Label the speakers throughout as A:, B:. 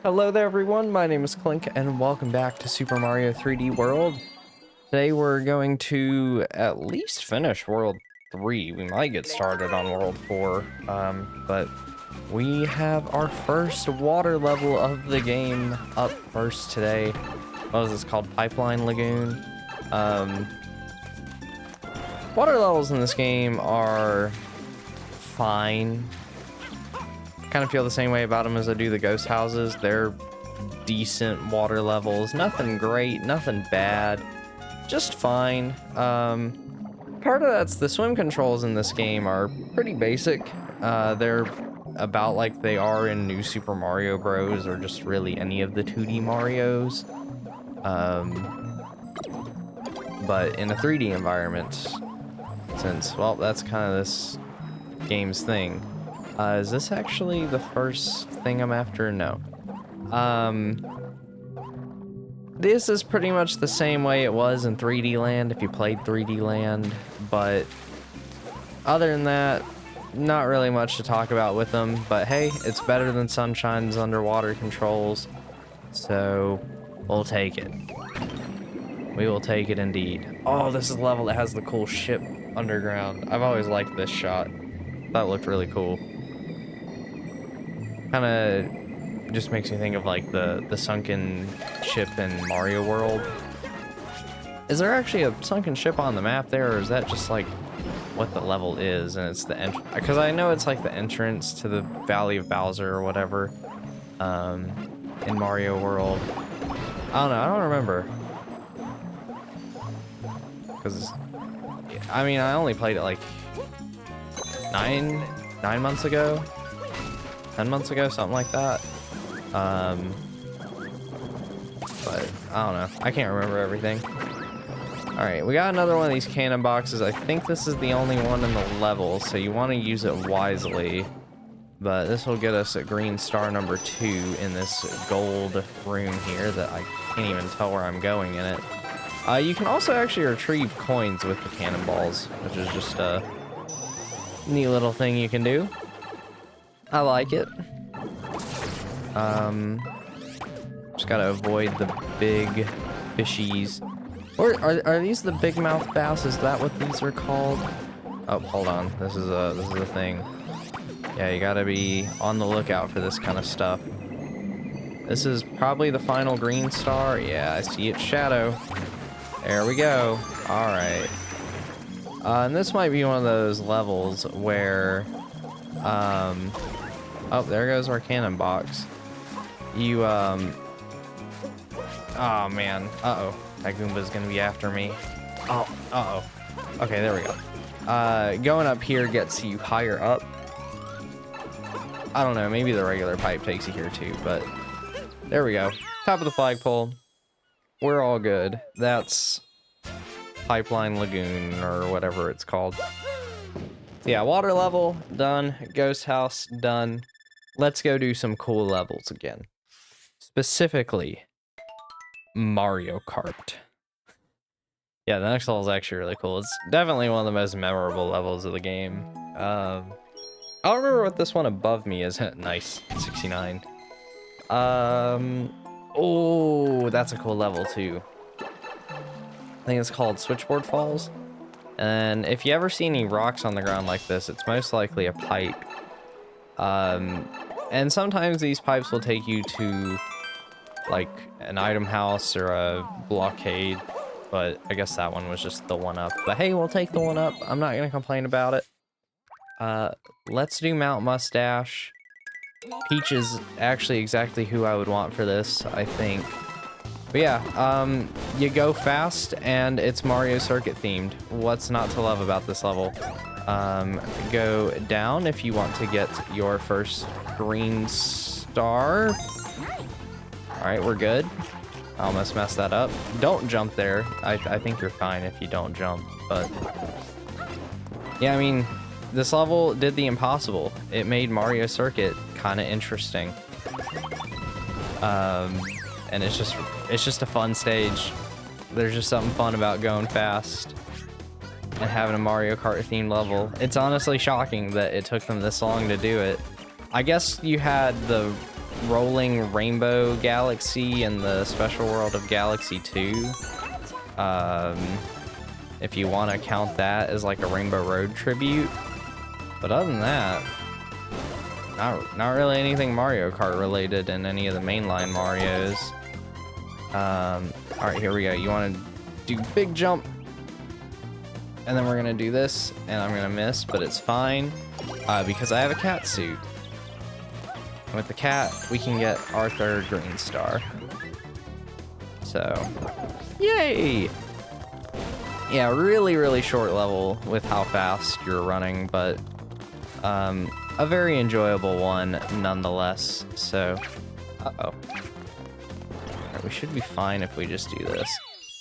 A: Hello there everyone, my name is Clink and welcome back to Super Mario 3D World. Today we're going to at least finish World 3. We might get started on World 4, but we have our first water level of the game up first today. What is this called? Pipeline Lagoon. Water levels in this game are fine. Kind of feel the same way about them as I do the ghost houses. They're decent water levels, nothing great, nothing bad, just fine. Part of that's the swim controls in this game are pretty basic. They're about like they are in New Super Mario Bros. Or just really any of the 2D Marios. But in a 3D environment, since, well, that's kind of this game's thing. Is this actually the first thing I'm after? No. This is pretty much the same way it was in 3D Land if you played 3D Land, but other than that, not really much to talk about with them. But hey, it's better than Sunshine's underwater controls, so we'll take it. We will take it indeed. Oh, this is a level that has the cool ship underground. I've always liked this shot. That looked really cool. Kind of just makes me think of like the sunken ship in Mario World. Is there actually a sunken ship on the map there, or is that just like what the level is and it's the entrance? Because I know it's like the entrance to the Valley of Bowser or whatever in Mario World. I don't know, I don't remember. Because I mean, I only played it like nine months ago. 10 months ago, something like that. But I don't know. I can't remember everything. Alright, we got another one of these cannon boxes. I think this is the only one in the level, so you want to use it wisely. But this will get us a green star number 2 in this gold room here that I can't even tell where I'm going in it. You can also actually retrieve coins with the cannonballs, which is just a neat little thing you can do. I like it. Just gotta avoid the big fishies. Or are these the big mouth bass? Is that what these are called? Oh, hold on. This is a thing. Yeah, you gotta be on the lookout for this kind of stuff. This is probably the final green star. Yeah, I see its shadow. There we go. All right. And this might be one of those levels where oh, there goes our cannon box. You, oh man, uh-oh. That Goomba's gonna be after me. Oh, uh-oh. Okay, there we go. Going up here gets you higher up. I don't know, maybe the regular pipe takes you here too, but there we go. Top of the flagpole. We're all good. That's Pipeline Lagoon, or whatever it's called. Yeah, water level, done. Ghost house, done. Let's go do some cool levels again. Specifically, Mario Kart. Yeah, the next level is actually really cool. It's definitely one of the most memorable levels of the game. I don't remember what this one above me is. Nice, 69. Oh, that's a cool level too. I think it's called Switchboard Falls. And if you ever see any rocks on the ground like this, it's most likely a pipe. And sometimes these pipes will take you to like an item house or a blockade, but I guess that one was just the one up. But hey, we'll take the one up. I'm not gonna complain about it. Let's do Mount Mustache. Peach is actually exactly who I would want for this, I think. But yeah, you go fast and it's Mario Circuit themed. What's not to love about this level? Go down if you want to get your first green star. All right, we're good. I almost messed that up. Don't jump there. I think you're fine if you don't jump, but yeah, I mean, this level did the impossible. It made Mario Circuit kind of interesting. And it's just a fun stage. There's just something fun about going fast and having a Mario Kart themed level. It's honestly shocking that it took them this long to do it. I guess you had the rolling rainbow galaxy in the special world of Galaxy 2. If you want to count that as like a Rainbow Road tribute. But other than that, not really anything Mario Kart related in any of the mainline Marios. All right, here we go. You want to do big jump, and then we're gonna do this, and I'm gonna miss, but it's fine because I have a cat suit. And with the cat, we can get our third green star. So, yay! Yeah, really short level with how fast you're running, but a very enjoyable one nonetheless. So, uh-oh. Alright, we should be fine if we just do this.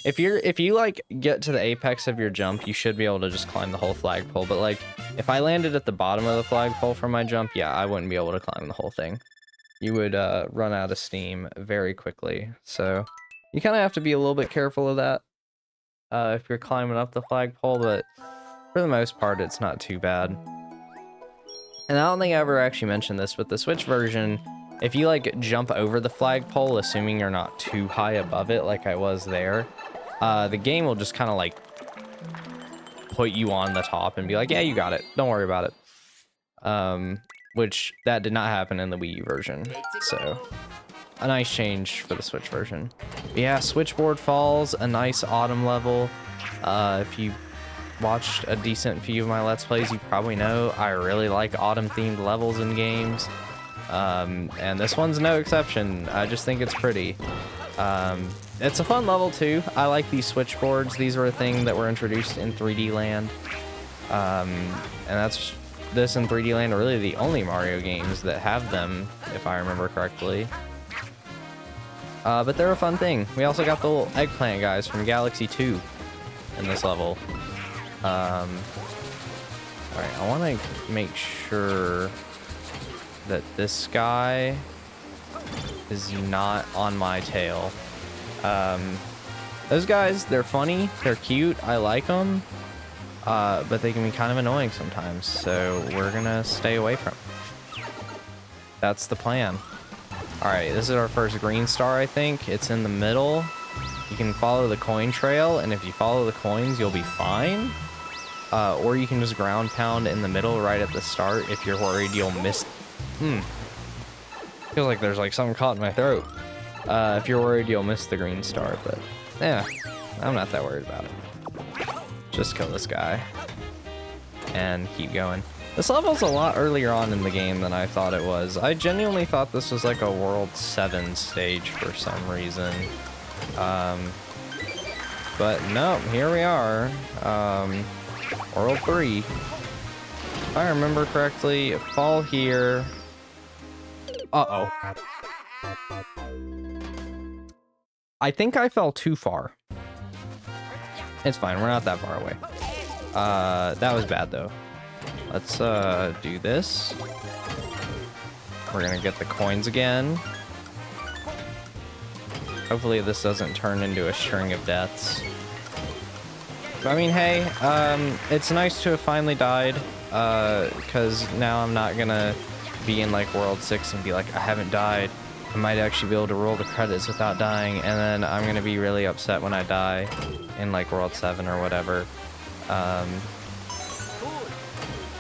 A: If you like get to the apex of your jump, you should be able to just climb the whole flagpole. But like, if I landed at the bottom of the flagpole from my jump, yeah, I wouldn't be able to climb the whole thing. You would run out of steam very quickly. So you kind of have to be a little bit careful of that if you're climbing up the flagpole. But for the most part, it's not too bad. And I don't think I ever actually mentioned this, but the Switch version, if you like jump over the flagpole, assuming you're not too high above it like I was there, the game will just kind of like put you on the top and be like, yeah, you got it. Don't worry about it. Which that did not happen in the Wii U version. So a nice change for the Switch version. But yeah, Switchboard Falls, a nice autumn level. If you watched a decent few of my Let's Plays, you probably know I really like autumn themed levels in games. And this one's no exception. I just think it's pretty. It's a fun level too. I like these switchboards. These were a thing that were introduced in 3D Land. And that's this and 3D Land are really the only Mario games that have them, if I remember correctly. But they're a fun thing. We also got the little eggplant guys from Galaxy 2 in this level. Alright, I want to make sure that this guy is not on my tail. Those guys, they're funny, they're cute, I like them, but they can be kind of annoying sometimes, so we're gonna stay away from them. That's the plan. Alright, this is our first green star, I think. It's in the middle. You can follow the coin trail, and if you follow the coins, you'll be fine. Or you can just ground pound in the middle right at the start if you're worried you'll miss. Feels like there's like something caught in my throat. If you're worried you'll miss the green star, but yeah, I'm not that worried about it. Just kill this guy and keep going. This level's a lot earlier on in the game than I thought it was. I genuinely thought this was like a World 7 stage for some reason. But no, here we are. World 3. If I remember correctly, fall here. Uh-oh. I think I fell too far. It's fine, we're not that far away. That was bad though. Let's do this. We're gonna get the coins again. Hopefully this doesn't turn into a string of deaths. But, I mean, hey, it's nice to have finally died, because now I'm not gonna be in like World 6 and be like, I haven't died. I might actually be able to roll the credits without dying, and then I'm gonna be really upset when I die in like World 7 or whatever.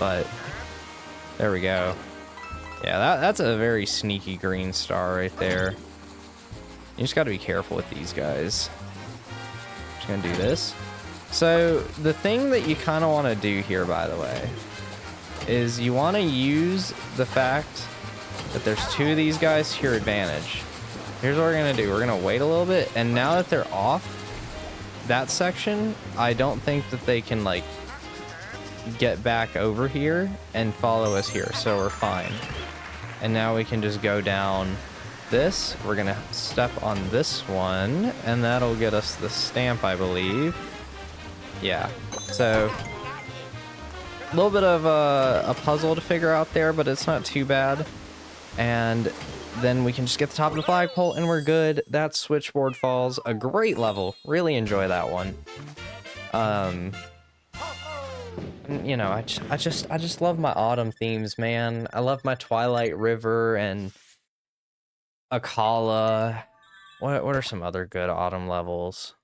A: But there we go. Yeah, that's a very sneaky green star right there. You just gotta be careful with these guys. Just gonna do this. So the thing that you kind of want to do here, by the way, is you want to use the fact that there's two of these guys to your advantage. Here's what we're gonna do. We're gonna wait a little bit, and now that they're off that section, I don't think that they can like get back over here and follow us here, so we're fine. And now we can just go down this. We're gonna step on this one, and that'll get us the stamp, I believe. Yeah, so a little bit of a puzzle to figure out there, but it's not too bad. And then we can just get the top of the flagpole and we're good. That's Switchboard Falls, a great level. Really enjoy that one. You know, I just love my autumn themes, man. I love my Twilight River and Akala. What are some other good autumn levels?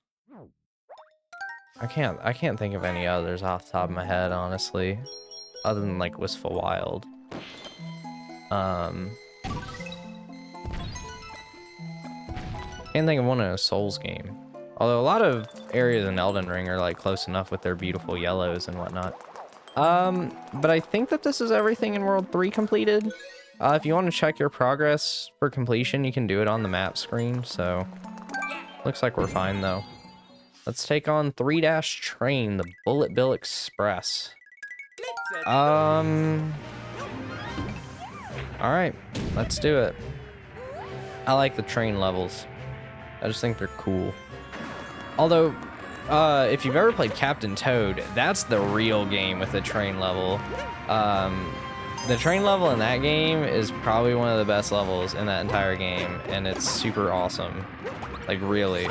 A: I can't think of any others off the top of my head, honestly, other than like Wistful Wild. Can't think of one in a Souls game. Although a lot of areas in Elden Ring are like close enough with their beautiful yellows and whatnot. But I think that this is everything in World 3 completed. If you want to check your progress for completion, you can do it on the map screen, so looks like we're fine though. Let's take on 3-Train, the Bullet Bill Express. Alright, let's do it. I like the train levels. I just think they're cool. Although, if you've ever played Captain Toad, that's the real game with the train level. The train level in that game is probably one of the best levels in that entire game, and it's super awesome. Like, really.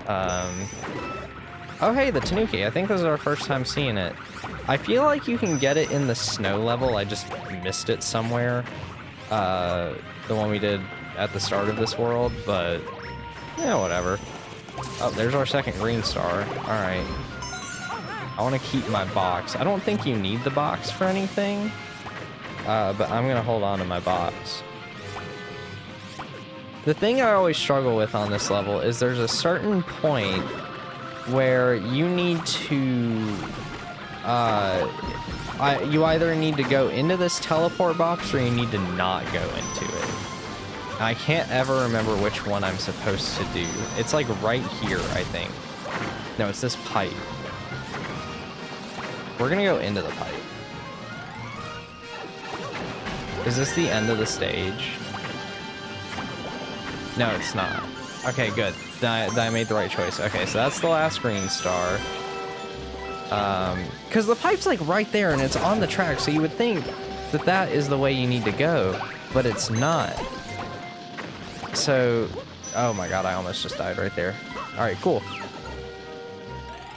A: Oh, hey, the Tanuki. I think this is our first time seeing it. I feel like you can get it in the snow level. I just missed it somewhere. The one we did at the start of this world, but yeah, whatever. Oh, there's our second green star. All right. I want to keep my box. I don't think you need the box for anything, but I'm going to hold on to my box. The thing I always struggle with on this level is there's a certain point where you need to, you either need to go into this teleport box or you need to not go into it. I can't ever remember which one I'm supposed to do. It's like right here, I think. No, it's this pipe. We're gonna go into the pipe. Is this the end of the stage? No, it's not. Okay, good. I made the right choice. Okay, so that's the last green star. Because the pipe's like right there and it's on the track, so you would think that that is the way you need to go, but it's not. So, oh my god, I almost just died right there. Alright, cool.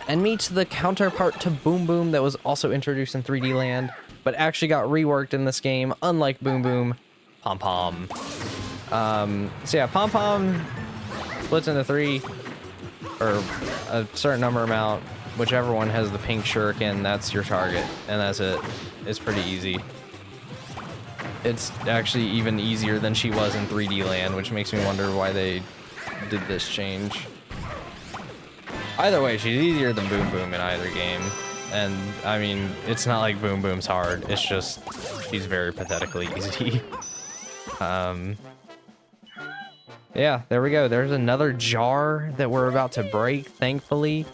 A: And meet the counterpart to Boom Boom that was also introduced in 3D Land, but actually got reworked in this game, unlike Boom Boom, Pom Pom. So yeah, Pom Pom splits into 3, or a certain number amount. Whichever one has the pink shuriken, that's your target, and that's it. It's pretty easy. It's actually even easier than she was in 3D Land, which makes me wonder why they did this change. Either way, she's easier than Boom Boom in either game. And, I mean, it's not like Boom Boom's hard. It's just, she's very pathetically easy. Yeah, there we go. There's another jar that we're about to break, thankfully.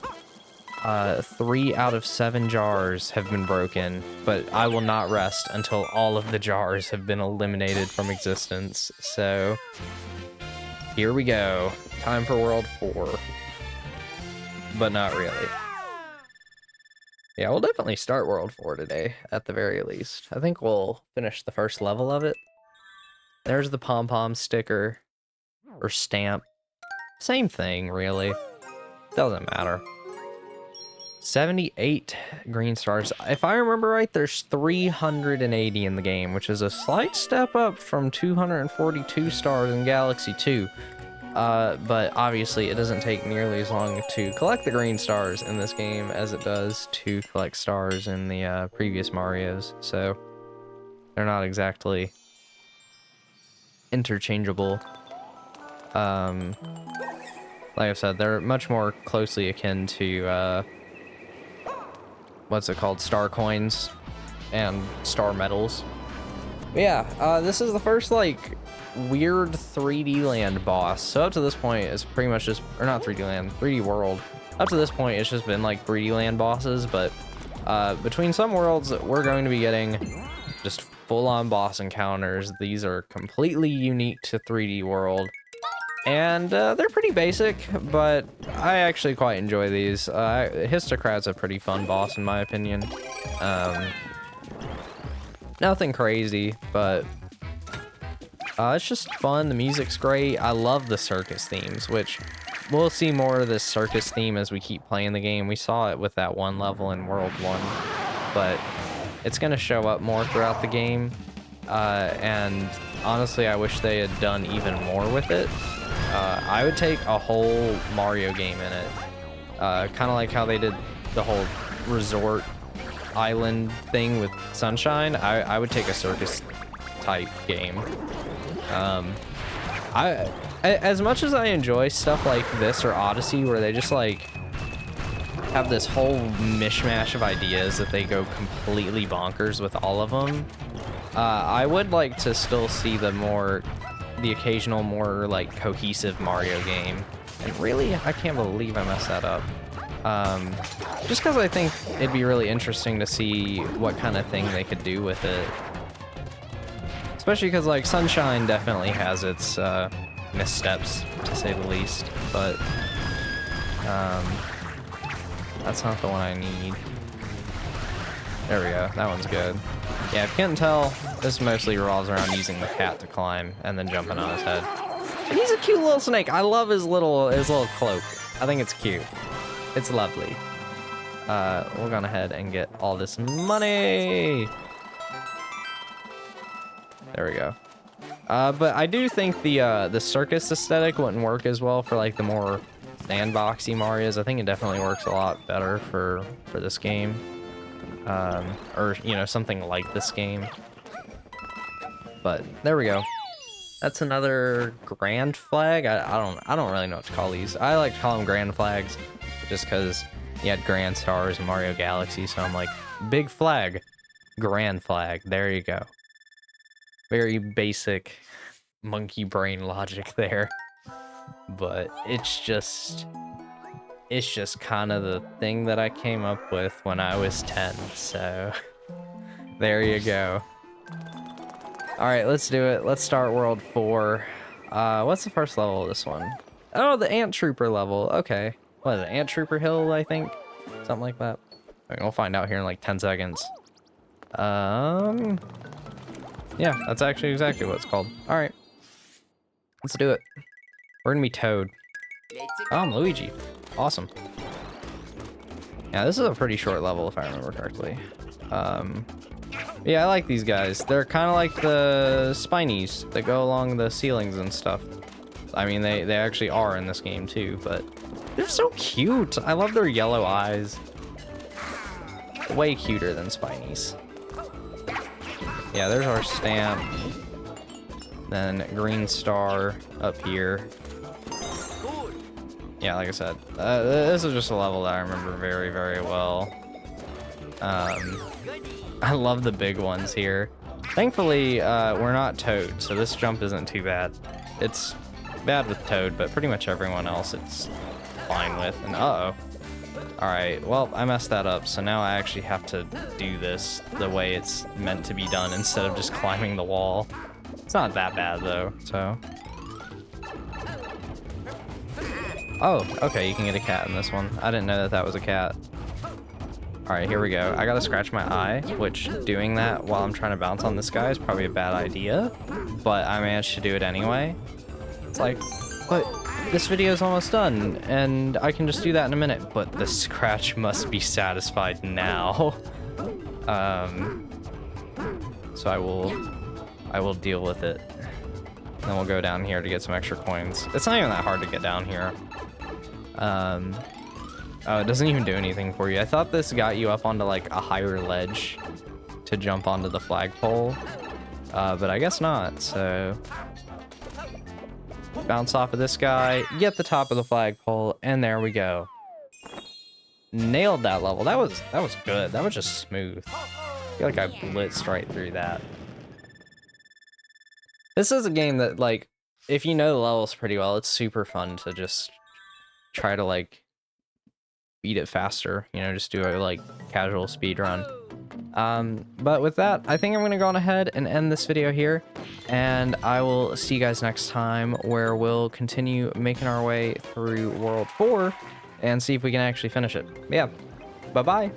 A: 3 out of 7 jars have been broken, but I will not rest until all of the jars have been eliminated from existence. So, here we go. Time for World 4. But not really. Yeah, we'll definitely start World 4 today, at the very least. I think we'll finish the first level of it. There's the pom-pom sticker, or stamp. Same thing, really. Doesn't matter. 78 green stars. If I remember right, there's 380 in the game, which is a slight step up from 242 stars in Galaxy 2. But obviously it doesn't take nearly as long to collect the green stars in this game as it does to collect stars in the previous Marios. So they're not exactly interchangeable. Like I said, they're much more closely akin to what's it called, star coins and star medals. But yeah, this is the first like weird 3D Land boss. So up to this point it's pretty much just, or not 3D Land, 3D World. Up to this point it's just been like 3D Land bosses, but between some worlds we're going to be getting just full-on boss encounters. These are completely unique to 3D World. And they're pretty basic, but I actually quite enjoy these. Hisstocrat's a pretty fun boss in my opinion. Nothing crazy, but it's just fun. The music's great. I love the circus themes, which we'll see more of this circus theme as we keep playing the game. We saw it with that one level in World 1, but it's going to show up more throughout the game. and honestly, I wish they had done even more with it. I would take a whole Mario game in it, kind of like how they did the whole resort island thing with Sunshine. I would take a circus type game. As much as I enjoy stuff like this or Odyssey, where they just like have this whole mishmash of ideas that they go completely bonkers with all of them, I would like to still see the occasional more like cohesive Mario game. And really, I can't believe I messed that up. Just because I think it'd be really interesting to see what kind of thing they could do with it. Especially because like Sunshine definitely has its missteps, to say the least, but that's not the one I need. There we go, that one's good. Yeah, if you can't tell, this mostly revolves around using the cat to climb and then jumping on his head. And he's a cute little snake. I love his little cloak. I think it's cute. It's lovely. We're going ahead and get all this money. There we go. But I do think the circus aesthetic wouldn't work as well for like the more sandboxy Marios. I think it definitely works a lot better for this game. Or, you know, something like this game. But there we go. That's another grand flag. I don't really know what to call these. I like to call them grand flags just because you had Grand Stars and Mario Galaxy, so I'm like, big flag, grand flag. There you go. Very basic monkey brain logic there. But it's just kind of the thing that I came up with when I was 10, so there you go. All right, let's do it. Let's start World 4. What's the first level of this one? Oh, the Ant Trooper level. Okay. What is it? Ant Trooper Hill, I think? Something like that. Okay, we'll find out here in like 10 seconds. Yeah, that's actually exactly what it's called. All right. Let's do it. We're gonna be Toad. Oh, I'm Luigi. Awesome. Yeah, this is a pretty short level if I remember correctly. Yeah, I like these guys. They're kind of like the Spinies that go along the ceilings and stuff. I mean, they actually are in this game too, but they're so cute. I love their yellow eyes. Way cuter than Spinies. Yeah, there's our stamp. Then green star up here. Yeah, like I said, this is just a level that I remember very, very well. I love the big ones here. Thankfully, we're not Toad, so this jump isn't too bad. It's bad with Toad, but pretty much everyone else it's fine with. And uh-oh. Alright, well, I messed that up, so now I actually have to do this the way it's meant to be done instead of just climbing the wall. It's not that bad, though, so... Oh, okay, you can get a cat in this one. I didn't know that that was a cat. Alright, here we go. I gotta scratch my eye, which doing that while I'm trying to bounce on this guy is probably a bad idea, but I managed to do it anyway. It's like, but this video is almost done, and I can just do that in a minute, but the scratch must be satisfied now. So I will deal with it. Then we'll go down here to get some extra coins. It's not even that hard to get down here. Oh, it doesn't even do anything for you. I thought this got you up onto like a higher ledge to jump onto the flagpole, but I guess not, so... Bounce off of this guy, get the top of the flagpole, and there we go. Nailed that level. That was good. That was just smooth. I feel like I blitzed right through that. This is a game that, like, if you know the levels pretty well, it's super fun to just try to, like, beat it faster. You know, just do a, like, casual speed run. But with that, I think I'm going to go on ahead and end this video here, and I will see you guys next time, where we'll continue making our way through World 4 and see if we can actually finish it. Yeah, bye-bye!